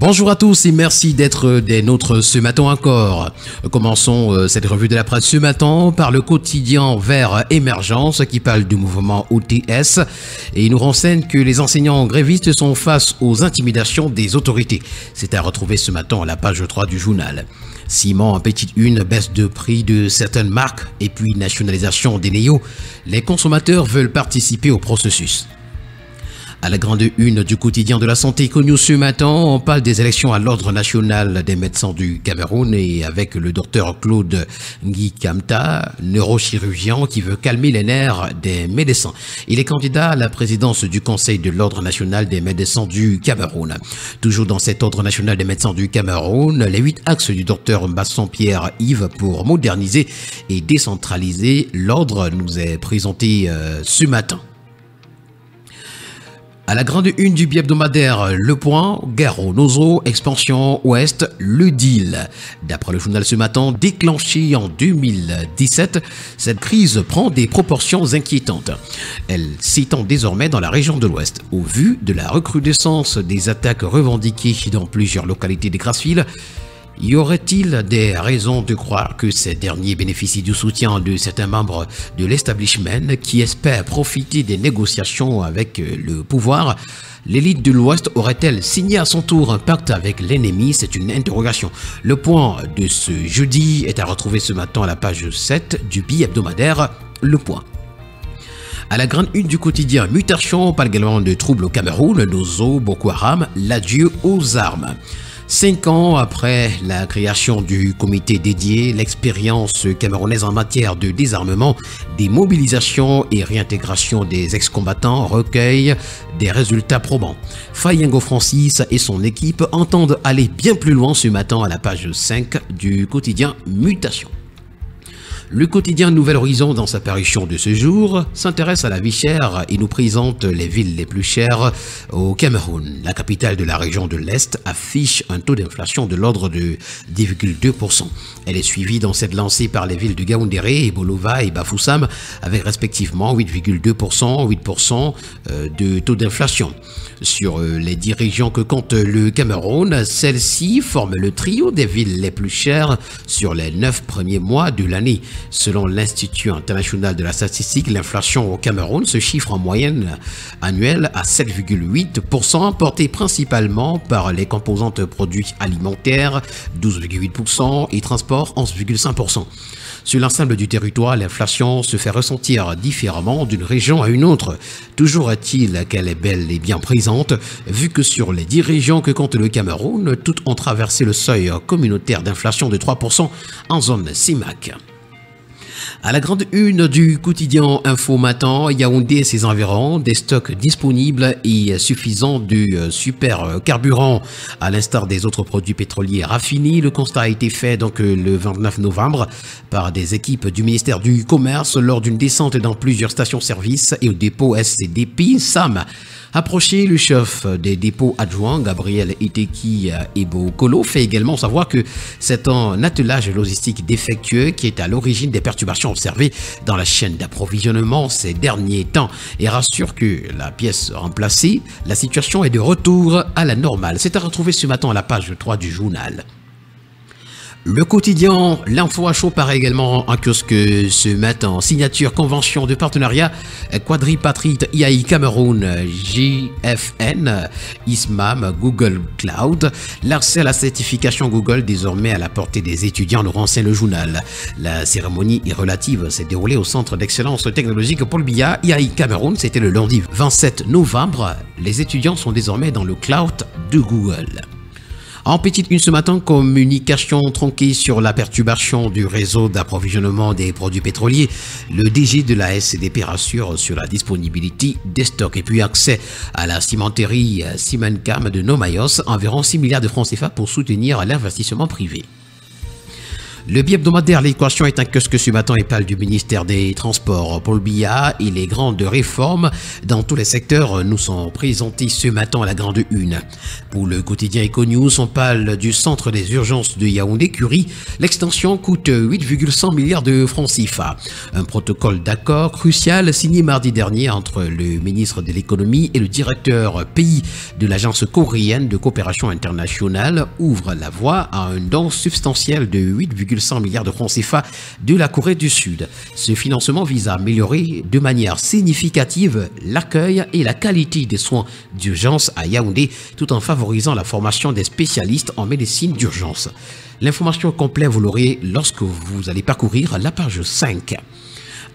Bonjour à tous et merci d'être des nôtres ce matin encore. Commençons cette revue de la presse ce matin par le quotidien Vert Émergence qui parle du mouvement OTS et il nous renseigne que les enseignants grévistes sont face aux intimidations des autorités. C'est à retrouver ce matin à la page 3 du journal. Ciment en petite une, baisse de prix de certaines marques et puis nationalisation des néos. Les consommateurs veulent participer au processus. À la grande une du quotidien de la santé connu ce matin, on parle des élections à l'Ordre national des médecins du Cameroun et avec le docteur Claude Nguy Kamta, neurochirurgien qui veut calmer les nerfs des médecins. Il est candidat à la présidence du Conseil de l'Ordre national des médecins du Cameroun. Toujours dans cet Ordre national des médecins du Cameroun, les 8 axes du docteur Masson-Pierre Yves pour moderniser et décentraliser l'ordre nous est présenté ce matin. À la grande une du bi-hebdomadaire Le Point, Garo Nozo, expansion ouest, le deal. D'après le journal ce matin, déclenchée en 2017, cette crise prend des proportions inquiétantes. Elle s'étend désormais dans la région de l'ouest. Au vu de la recrudescence des attaques revendiquées dans plusieurs localités de Grassville, y aurait-il des raisons de croire que ces derniers bénéficient du soutien de certains membres de l'establishment qui espèrent profiter des négociations avec le pouvoir? L'élite de l'Ouest aurait-elle signé à son tour un pacte avec l'ennemi? C'est une interrogation. Le point de ce jeudi est à retrouver ce matin à la page 7 du bi-hebdomadaire Le Point. À la grande une du quotidien, mutation, parle également de troubles au Cameroun, Nozo, Boko Haram, l'adieu aux armes. 5 ans après la création du comité dédié, l'expérience camerounaise en matière de désarmement, démobilisation et réintégration des ex-combattants recueille des résultats probants. Fayengo Francis et son équipe entendent aller bien plus loin ce matin à la page 5 du quotidien Mutation. Le quotidien Nouvel Horizon, dans sa parution de ce jour, s'intéresse à la vie chère et nous présente les villes les plus chères au Cameroun. La capitale de la région de l'Est affiche un taux d'inflation de l'ordre de 10,2%. Elle est suivie dans cette lancée par les villes de Gaoundéré, Bolova et Bafoussam, avec respectivement 8,2%, 8% de taux d'inflation. Sur les 10 régions que compte le Cameroun, celles-ci forment le trio des villes les plus chères sur les 9 premiers mois de l'année. Selon l'Institut international de la statistique, l'inflation au Cameroun se chiffre en moyenne annuelle à 7,8%, portée principalement par les composantes produits alimentaires, 12,8%, et transport, 11,5%. Sur l'ensemble du territoire, l'inflation se fait ressentir différemment d'une région à une autre. Toujours est-il qu'elle est belle et bien présente, vu que sur les 10 régions que compte le Cameroun, toutes ont traversé le seuil communautaire d'inflation de 3% en zone CIMAC. À la grande une du quotidien Info Matin, Yaoundé et ses environs, des stocks disponibles et suffisants du super carburant à l'instar des autres produits pétroliers raffinés. Le constat a été fait donc le 29 novembre par des équipes du ministère du Commerce lors d'une descente dans plusieurs stations-service et au dépôt SCDP SAM. Approché, le chef des dépôts adjoints, Gabriel Iteki Ebokolo, fait également savoir que c'est un attelage logistique défectueux qui est à l'origine des perturbations observées dans la chaîne d'approvisionnement ces derniers temps et rassure que la pièce remplacée, la situation est de retour à la normale. C'est à retrouver ce matin à la page 3 du journal. Le quotidien L'Info à chaud paraît également en kiosque ce matin. Signature convention de partenariat quadripartite IAI Cameroun, GFN, ISMAM, Google Cloud. L'accès à la certification Google désormais à la portée des étudiants, nous renseigne le journal. La cérémonie relative s'est déroulée au Centre d'excellence technologique Paul Biya, IAI Cameroun. C'était le lundi 27 novembre. Les étudiants sont désormais dans le cloud de Google. En petite une ce matin, communication tronquée sur la perturbation du réseau d'approvisionnement des produits pétroliers. Le DG de la SCDP rassure sur la disponibilité des stocks et puis accès à la cimenterie Simancam de Nomayos, environ 6 milliards de francs CFA pour soutenir l'investissement privé. Le bi-hebdomadaire L'équation est un kiosque ce matin et parle du ministère des Transports. Paul Biya et les grandes réformes dans tous les secteurs nous sont présentés ce matin à la grande une. Pour le quotidien Econews, on parle du centre des urgences de Yaoundé-Curie. L'extension coûte 8,1 milliards de francs CFA. Un protocole d'accord crucial signé mardi dernier entre le ministre de l'économie et le directeur pays de l'agence coréenne de coopération internationale ouvre la voie à un don substantiel de 8,1 milliards de francs CFA de la Corée du Sud. Ce financement vise à améliorer de manière significative l'accueil et la qualité des soins d'urgence à Yaoundé, tout en favorisant la formation des spécialistes en médecine d'urgence. L'information complète, vous l'aurez lorsque vous allez parcourir la page 5.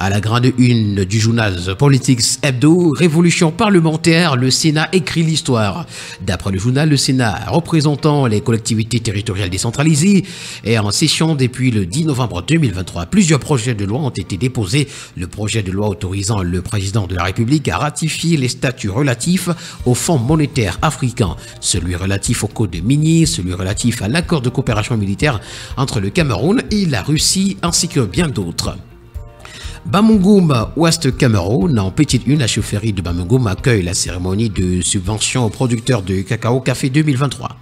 À la grande une du journal The Politics Hebdo, révolution parlementaire, le Sénat écrit l'histoire. D'après le journal, le Sénat, représentant les collectivités territoriales décentralisées, est en session depuis le 10 novembre 2023. Plusieurs projets de loi ont été déposés. Le projet de loi autorisant le président de la République à ratifier les statuts relatifs au Fonds monétaire africain, celui relatif au code minier, celui relatif à l'accord de coopération militaire entre le Cameroun et la Russie, ainsi que bien d'autres. Bamougoum, Ouest Cameroun, en petite une, la chaufferie de Bamougoum accueille la cérémonie de subvention aux producteurs de cacao café 2023.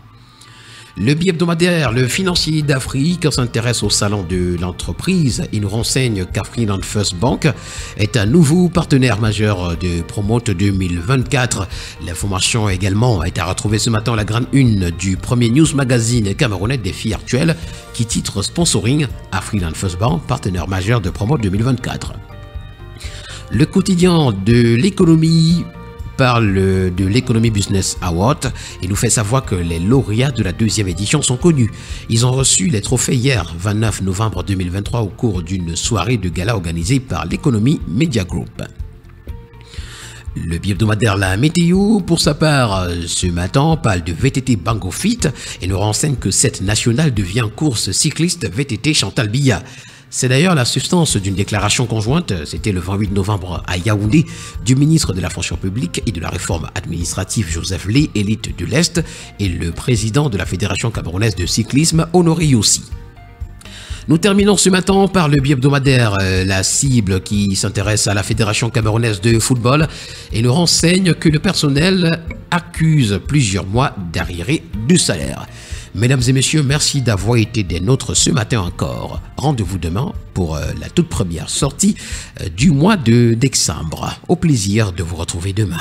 Le bi-hebdomadaire, le financier d'Afrique, s'intéresse au salon de l'entreprise et nous renseigne qu'Afriland First Bank est un nouveau partenaire majeur de Promote 2024. L'information a également été retrouvée ce matin à la grande une du premier news magazine camerounais Défi Actuel qui titre Sponsoring Afriland First Bank, partenaire majeur de Promote 2024. Le quotidien de l'économie parle de l'Economy Business Award et nous fait savoir que les lauréats de la deuxième édition sont connus. Ils ont reçu les trophées hier, 29 novembre 2023, au cours d'une soirée de gala organisée par l'Economy Media Group. Le bi-hebdomadaire La Météo, pour sa part, ce matin, parle de VTT Bango Fit et nous renseigne que cette nationale devient course cycliste VTT Chantal Biya. C'est d'ailleurs la substance d'une déclaration conjointe, c'était le 28 novembre à Yaoundé, du ministre de la fonction publique et de la réforme administrative Joseph Lé, élite de l'Est, et le président de la Fédération camerounaise de cyclisme, Honoré Yossi. Nous terminons ce matin par le bi-hebdomadaire La Cible qui s'intéresse à la Fédération camerounaise de football et nous renseigne que le personnel accuse plusieurs mois d'arriérés de salaire. Mesdames et messieurs, merci d'avoir été des nôtres ce matin encore. Rendez-vous demain pour la toute première sortie du mois de décembre. Au plaisir de vous retrouver demain.